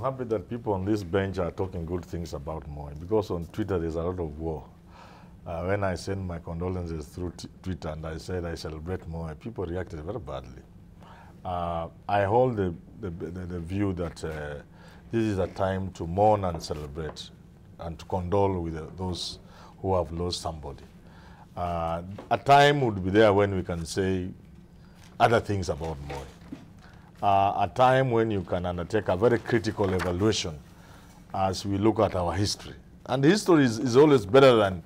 happy that people on this bench are talking good things about Moi, because on Twitter there's a lot of war. When I sent my condolences through Twitter and I said I celebrate Moi, people reacted very badly. I hold the view that this is a time to mourn and celebrate and to condole with those who have lost somebody. A time would be there when we can say other things about Moi. A time when you can undertake a very critical evaluation as we look at our history. And history is always better than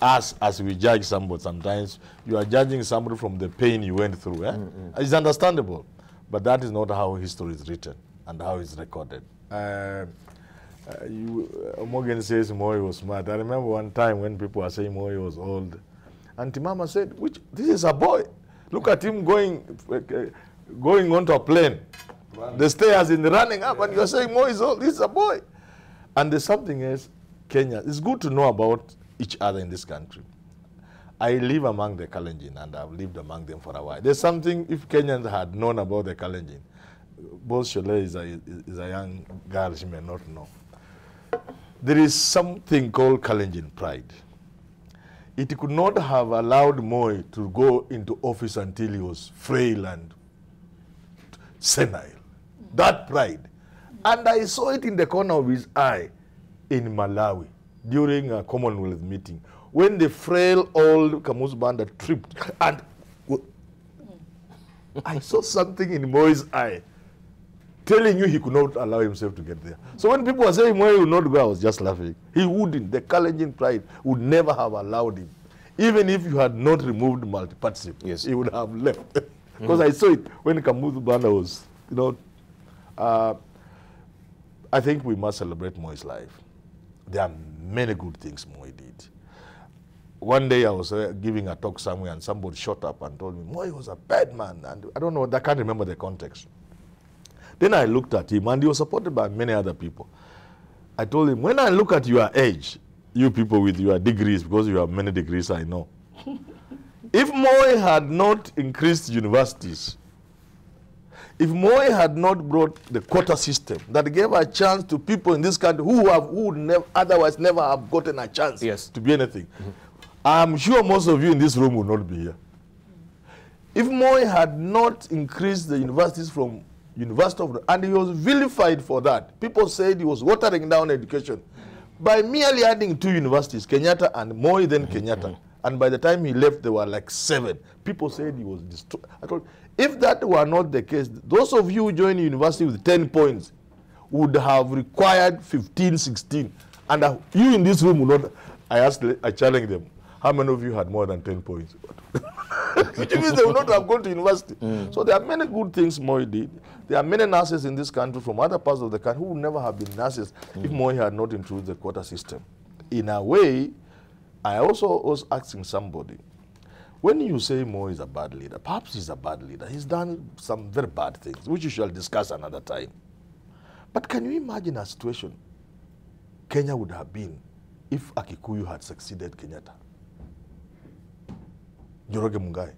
us as we judge somebody. Sometimes you are judging somebody from the pain you went through. It's understandable, but that is not how history is written and how it's recorded. Morgan says Moi was smart. I remember one time when people were saying Moi was old. Auntie Mama said, this is a boy. Look at him going onto a plane. The stairs in running up, and you're saying Moi is old. This is a boy. And there's something else, Kenya. It's good to know about each other in this country. I live among the Kalenjin, and I've lived among them for a while. There's something, if Kenyans had known about the Kalenjin, both Shole is a young girl, she may not know. There is something called Kalenjin pride. It could not have allowed Moi to go into office until he was frail and senile. That pride. And I saw it in the corner of his eye in Malawi during a Commonwealth meeting when the frail old Kamus Banda tripped and I saw something in Moi's eye telling you he could not allow himself to get there. So when people were saying Moi would not go, I was just laughing. He wouldn't. The Kalenjin pride would never have allowed him. Even if you had not removed multipartyship, yes, he would have left. Because I saw it when Kamuzu Banda was, I think we must celebrate Moi's life. There are many good things Moi did. One day I was giving a talk somewhere and somebody shot up and told me, Moi was a bad man. And I don't know, I can't remember the context. Then I looked at him and he was supported by many other people. I told him, when I look at your age, you people with your degrees, because you have many degrees, I know. If Moi had not increased universities, if Moi had not brought the quota system that gave a chance to people in this country who would otherwise never have gotten a chance, yes, to be anything, I'm sure most of you in this room will not be here. If Moi had not increased the universities from University of, and he was vilified for that. People said he was watering down education by merely adding 2 universities, Kenyatta and Moi, then Kenyatta. And by the time he left, there were like 7. People said he was destroyed. I told, if that were not the case, those of you who joined university with 10 points would have required 15, 16. And you in this room would not. I challenged them. How many of you had more than 10 points? Which means they would not have gone to university. So there are many good things Moi did. There are many nurses in this country from other parts of the country who would never have been nurses if Moi had not introduced the quota system. In a way, I also was asking somebody, when you say Moi is a bad leader, perhaps he's a bad leader. He's done some very bad things, which we shall discuss another time. But can you imagine a situation Kenya would have been if Akikuyu had succeeded Kenyatta? Njoroge Mungai.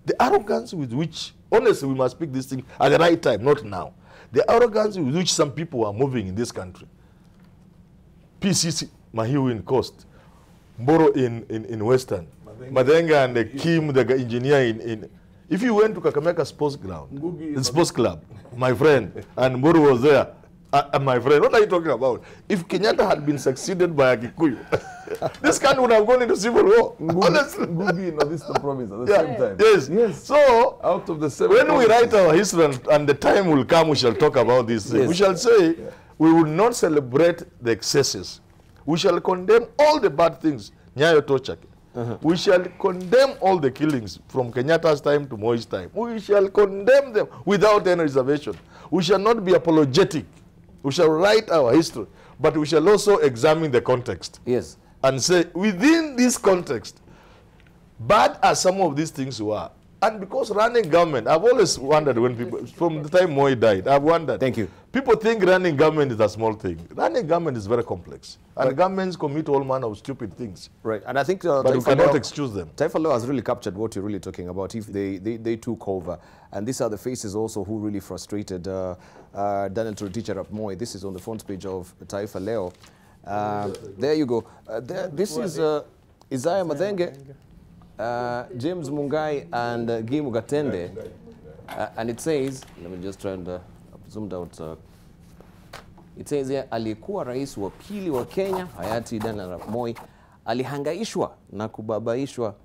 The arrogance with which, honestly, we must speak this thing at the right time, not now. The arrogance with which some people are moving in this country. PCC, Mahiu in Coast, Mboro in Western, Madenga and the Kim, the engineer in. If you went to Kakamega Sports Ground, Sports Club, my friend, and Mboro was there, my friend, what are you talking about? If Kenyatta had been succeeded by Akikuyu, this country would have gone into civil war. Honestly. Ngugi in Northeastern province at the same time. Yes. Yes. So, out of the 7 when we write our history and the time will come, we shall talk about this. Yes. We shall say, we will not celebrate the excesses. We shall condemn all the bad things. Nyayo Tochake. We shall condemn all the killings from Kenyatta's time to Moi's time. We shall condemn them without any reservation. We shall not be apologetic. We shall write our history, but we shall also examine the context. Yes. And say, within this context, bad as some of these things were, And because running government, I've always wondered when people, from the time Moi died, I've wondered. Thank you. People think running government is a small thing. Running government is very complex. And governments commit all manner of stupid things. Right, and I think but we cannot excuse them. Taifa Law has really captured what you're really talking about. If they took over, and these are the faces also who really frustrated Daniel Toroitich arap Moi. This is on the front page of Taifa Leo. There you go. This is Isaiah Madenge, James Mungai, and Guy Mugatende. And it says, let me just try and zoomed out. It says here, aliyekuwa rais wa pili wa Kenya, hayati Daniel arap Moi, alihangaishwa na kubabaishwa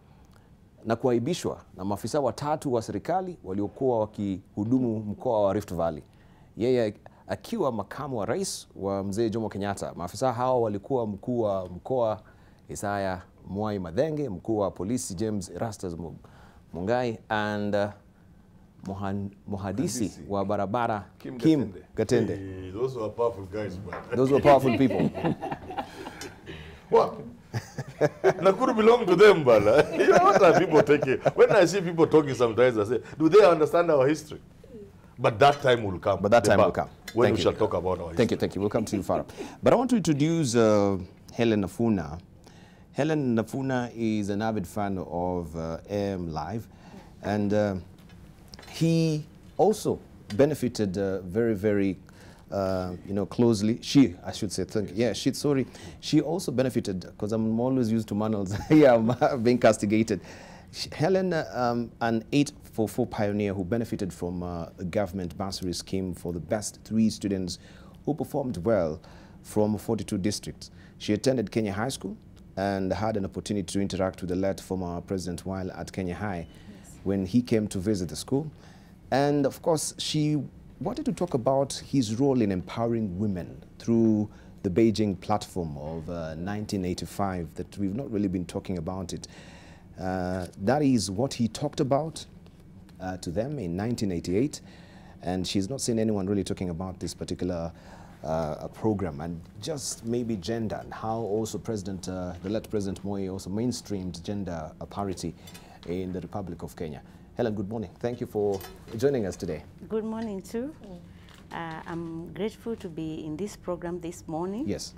na kuaibishwa na maafisa watatu wa serikali waliokuwa wakihudumu mkoa wa Rift Valley. Yeye akiwa makamu wa rais wa mzee Jomo Kenyatta. Maafisa hao walikuwa mkuu wa mkoa Isaiah Mwai Madenge, mkuu wa polisi James Erastus Mungai, and muhadisi wa barabara Kim Gatende. Hey, those were powerful guys, man. Those were powerful people. What? Nakuru belong to them, but you know what are people taking? When I see people talking sometimes, I say, do they understand our history? But that time will come. But that time will come. When Thank we you. shall talk about our history. Thank you. We'll come to you, Farah. But I want to introduce Helen Nafuna. Helen Nafuna is an avid fan of AM Live, and he also benefited very, very, closely. She, I should say, she also benefited, because I'm always used to manuals. Yeah, I'm being castigated. Helen, an 844 pioneer who benefited from a government bursary scheme for the best 3 students who performed well from 42 districts. She attended Kenya High School and had an opportunity to interact with the late former president while at Kenya High when he came to visit the school. And of course, she wanted to talk about his role in empowering women through the Beijing platform of 1985 that we've not really been talking about it. That is what he talked about to them in 1988, and she's not seen anyone really talking about this particular program, and just maybe gender, and how also the late President Moi also mainstreamed gender parity in the Republic of Kenya. Helen, good morning. Thank you for joining us today. Good morning too. I'm grateful to be in this program this morning. Yes.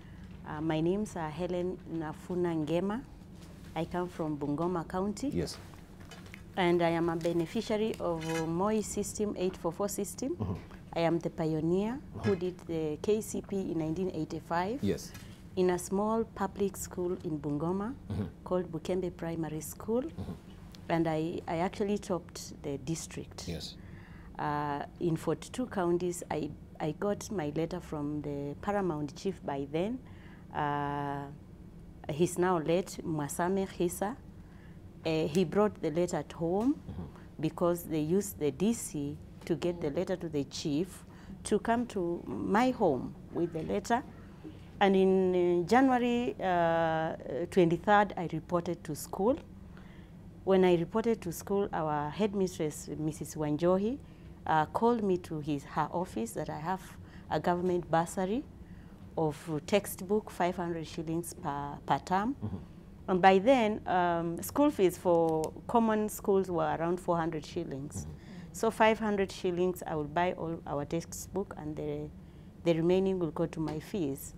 My name's Helen Nafuna Ngema. I come from Bungoma County. Yes. And I am a beneficiary of Moi system, 844 system. I am the pioneer who did the KCP in 1985. Yes. In a small public school in Bungoma called Bukembe Primary School. And I actually topped the district. Yes. In 42 counties, I got my letter from the paramount chief by then. He's now late, Mwasame Hisa. He brought the letter at home because they used the DC to get the letter to the chief to come to my home with the letter. And in January 23rd, I reported to school. When I reported to school, our headmistress, Mrs. Wanjohi, called me to her office that I have a government bursary of textbook, 500 shillings per term. And by then, school fees for common schools were around 400 shillings. So 500 shillings, I will buy all our textbook, and the remaining will go to my fees.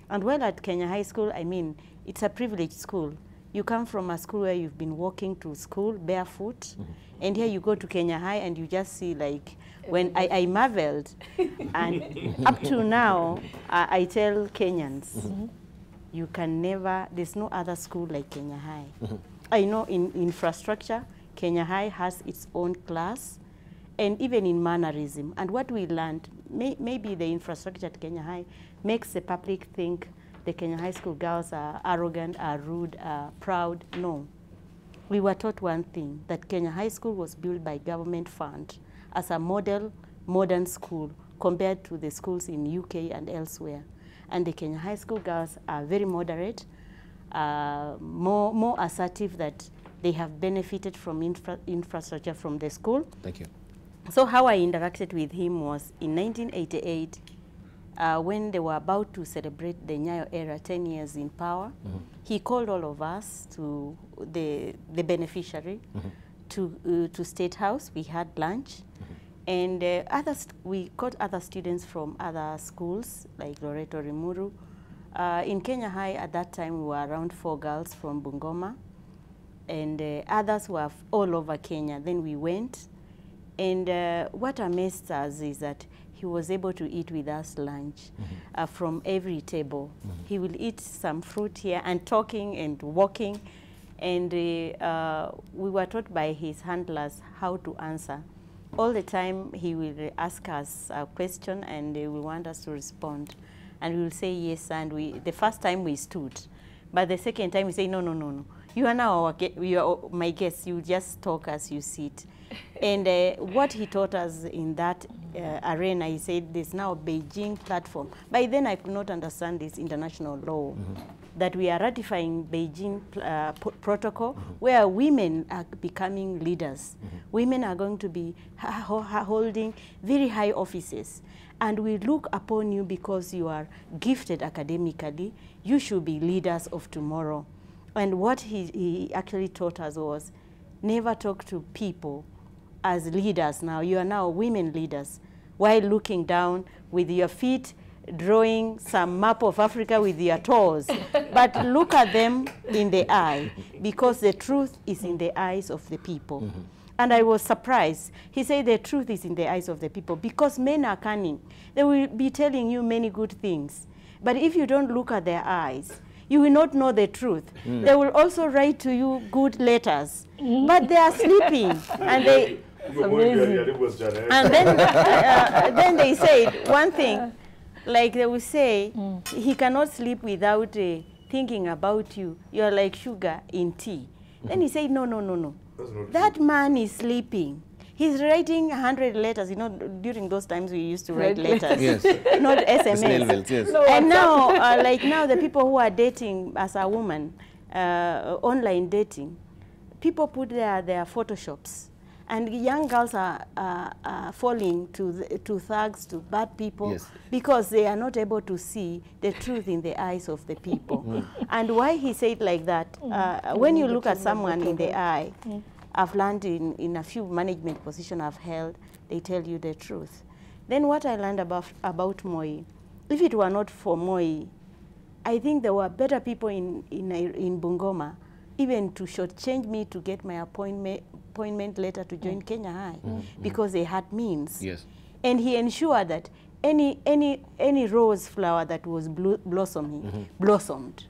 And while at Kenya High School, I mean, it's a privileged school. You come from a school where you've been walking to school barefoot, and here you go to Kenya High and you just see, like, when I marveled. And up to now, I tell Kenyans, you can never, there's no other school like Kenya High. I know in infrastructure, Kenya High has its own class, and even in mannerism. And what we learned, maybe the infrastructure at Kenya High makes the public think the Kenya High School girls are arrogant, are rude, are proud. No. We were taught one thing, that Kenya High School was built by government fund as a model, modern school compared to the schools in UK and elsewhere. And the Kenya High School girls are very moderate, more assertive, that they have benefited from infrastructure from the school. Thank you. So how I interacted with him was in 1988, when they were about to celebrate the Nyayo era, 10 years in power. He called all of us, to the beneficiary, to State House. We had lunch. And we got other students from other schools, like Loreto Rimuru. In Kenya High, at that time, we were around 4 girls from Bungoma. And others were all over Kenya. Then we went. And what amazed us is that he was able to eat with us lunch from every table. He will eat some fruit here and talking and walking. And we were taught by his handlers how to answer. All the time he will ask us a question and we want us to respond. And we will say yes, and the first time we stood. But the second time we say, no, no, no, no. You are now my guest, you just talk as you sit. And what he taught us in that arena, he said there's now a Beijing platform. By then I could not understand this international law, that we are ratifying Beijing protocol, where women are becoming leaders. Women are going to be holding very high offices. And we look upon you because you are gifted academically. You should be leaders of tomorrow. And what he actually taught us was, never talk to people as leaders now. You are now women leaders, while looking down with your feet, drawing some map of Africa with your toes. But look at them in the eye, because the truth is in the eyes of the people. And I was surprised. He said the truth is in the eyes of the people, because men are cunning. They will be telling you many good things. But if you don't look at their eyes, you will not know the truth. They will also write to you good letters, but they are sleeping. And they, and then they said one thing, like they will say, he cannot sleep without thinking about you. You are like sugar in tea. Then he said, no, no, no, no. That man is sleeping. He's writing 100 letters. You know, during those times we used to write letters, yes. not SMS. Mails, yes. No, and now, like now, the people who are dating as a woman, online dating, people put their photoshops. And young girls are falling to thugs, to bad people, yes, because they are not able to see the truth in the eyes of the people. And why he said like that, when you look at someone in the eye, I've learned in a few management positions I've held, they tell you the truth. Then what I learned about Moi, if it were not for Moi, I think there were better people in Bungoma, even to shortchange me to get my appointment letter to join Kenya High, because they had means. Yes. And he ensured that any rose flower that was blossoming, blossomed.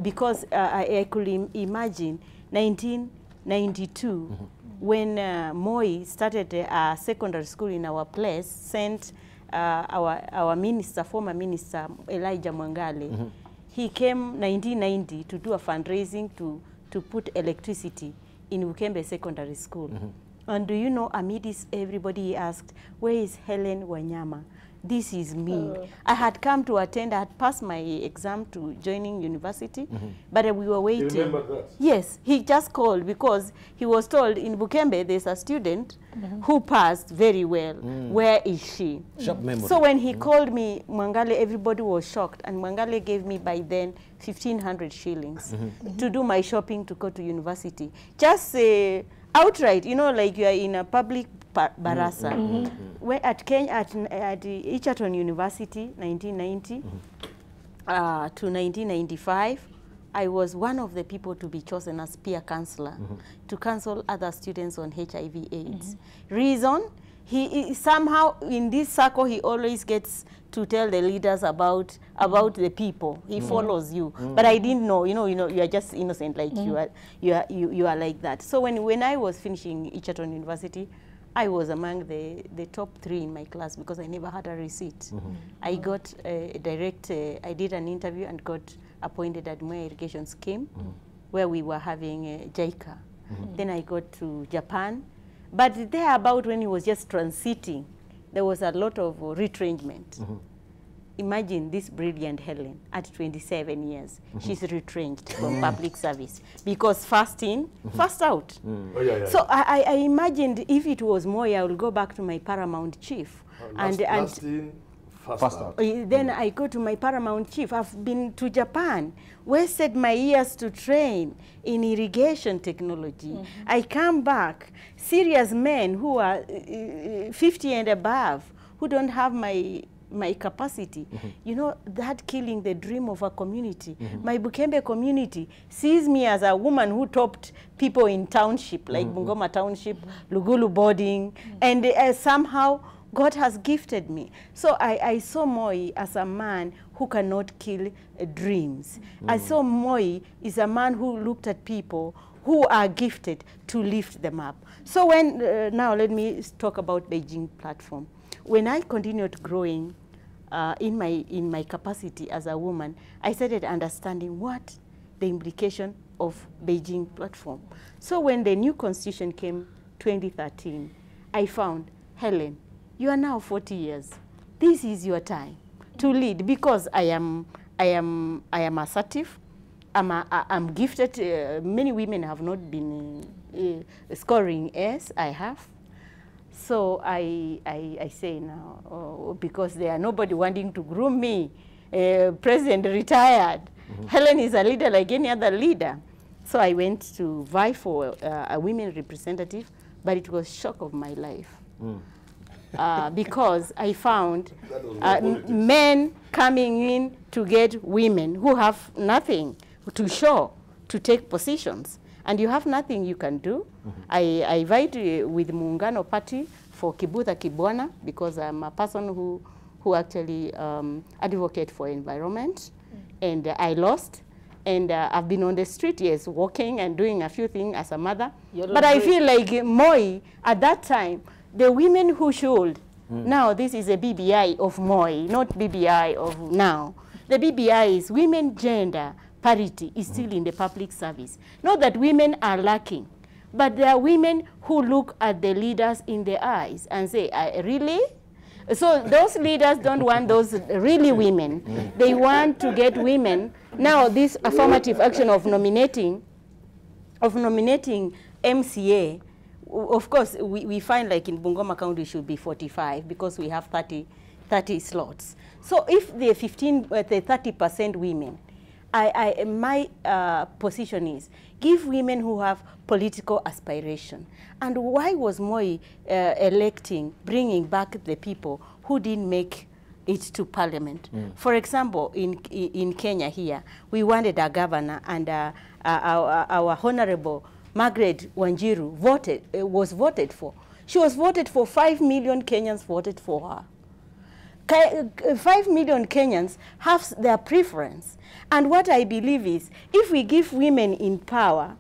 Because I could imagine 1992, when Moi started a secondary school in our place, sent our minister, former minister, Elijah Mwangale. He came 1990 to do a fundraising to put electricity in Ukembe Secondary School. And do you know, amid this, everybody asked, where is Helen Wanyama? This is me. I had come to attend, I had passed my exam to joining university, but we were waiting. You remember that? Yes, he just called because he was told in Bukembe there's a student who passed very well. Where is she? Sharp memory. So when he called me, Mwangale, everybody was shocked, and Mwangale gave me by then 1,500 shillings to do my shopping to go to university. Just outright, you know, like you are in a public barasa. Where at Kenya, at Egerton University, 1990 to 1995, I was one of the people to be chosen as peer counselor to counsel other students on HIV/AIDS. Reason? He somehow in this circle he always gets to tell the leaders about the people. He follows you, but I didn't know. You know, you are just innocent, like you are like that. So when I was finishing Egerton University, I was among the top 3 in my class because I never had a receipt. I got a direct. I did an interview and got appointed at my irrigation scheme, where we were having JICA. Then I got to Japan. But there about when he was just transiting, there was a lot of retrenchment. Imagine this brilliant Helen at 27 years. She's retrenched from public service because first in, first out. So I imagined if it was Moi, I would go back to my paramount chief. Last in, Faster. Then I go to my paramount chief. I've been to Japan, wasted my years to train in irrigation technology. I come back, serious men who are 50 and above, who don't have my capacity. You know, that killing the dream of a community. My Bukembe community sees me as a woman who topped people in township, like Bungoma Township, Lugulu boarding, and somehow God has gifted me. So I saw Moi as a man who cannot kill dreams. I saw Moi is a man who looked at people who are gifted to lift them up. So when, now let me talk about Beijing platform. When I continued growing in my capacity as a woman, I started understanding what the implication of Beijing platform. So when the new constitution came 2013, I found, Helen, you are now 40 years. This is your time to lead, because I am assertive. I'm gifted. Many women have not been scoring A's. I have. So I say now, because there are nobody wanting to groom me. President retired. Helen is a leader like any other leader. So I went to vie for a women representative, but it was shock of my life. Because I found men coming in to get women who have nothing to show, to take positions. And you have nothing you can do. I vied with Muungano Party for Kibutha Kibwana, because I'm a person who actually advocate for environment. And I lost. And I've been on the street, yes, walking and doing a few things as a mother. But I feel like Moi, at that time, the women who should, now this is a BBI of Moi, not BBI of now. The BBI is women gender parity is still in the public service. Not that women are lacking, but there are women who look at the leaders in the eyes and say, really? So those leaders don't want those really women. They want to get women. Now this affirmative action of nominating MCA, of course, we find like in Bungoma County should be 45 because we have 30 slots. So if the 30% women, my position is give women who have political aspiration. And why was Moi bringing back the people who didn't make it to parliament? For example, in Kenya here, we wanted a governor, and our honorable Margaret Wanjiru was voted for. She was voted for. 5 million Kenyans voted for her. 5 million Kenyans have their preference. And what I believe is, if we give women in power,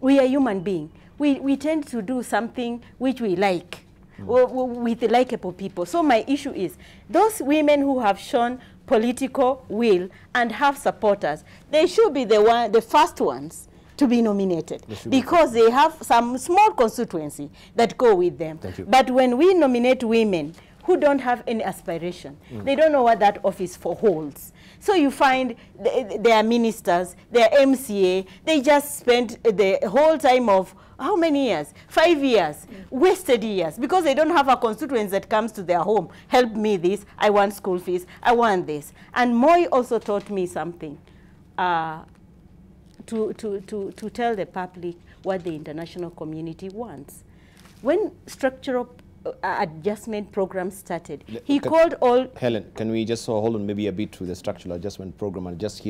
we are human beings. We tend to do something which we like, with likable people. So my issue is, those women who have shown political will and have supporters, they should be the first ones to be nominated, because they have some small constituency that go with them. But when we nominate women who don't have any aspiration, they don't know what that office holds. So you find their ministers, their MCA, they just spent the whole time of how many years? 5 years, wasted years, because they don't have a constituency that comes to their home. Help me this, I want school fees, I want this. And Moi also taught me something. To tell the public what the international community wants. When structural adjustment program started, he called all... Helen, can we just hold on maybe a bit to the structural adjustment program and just hear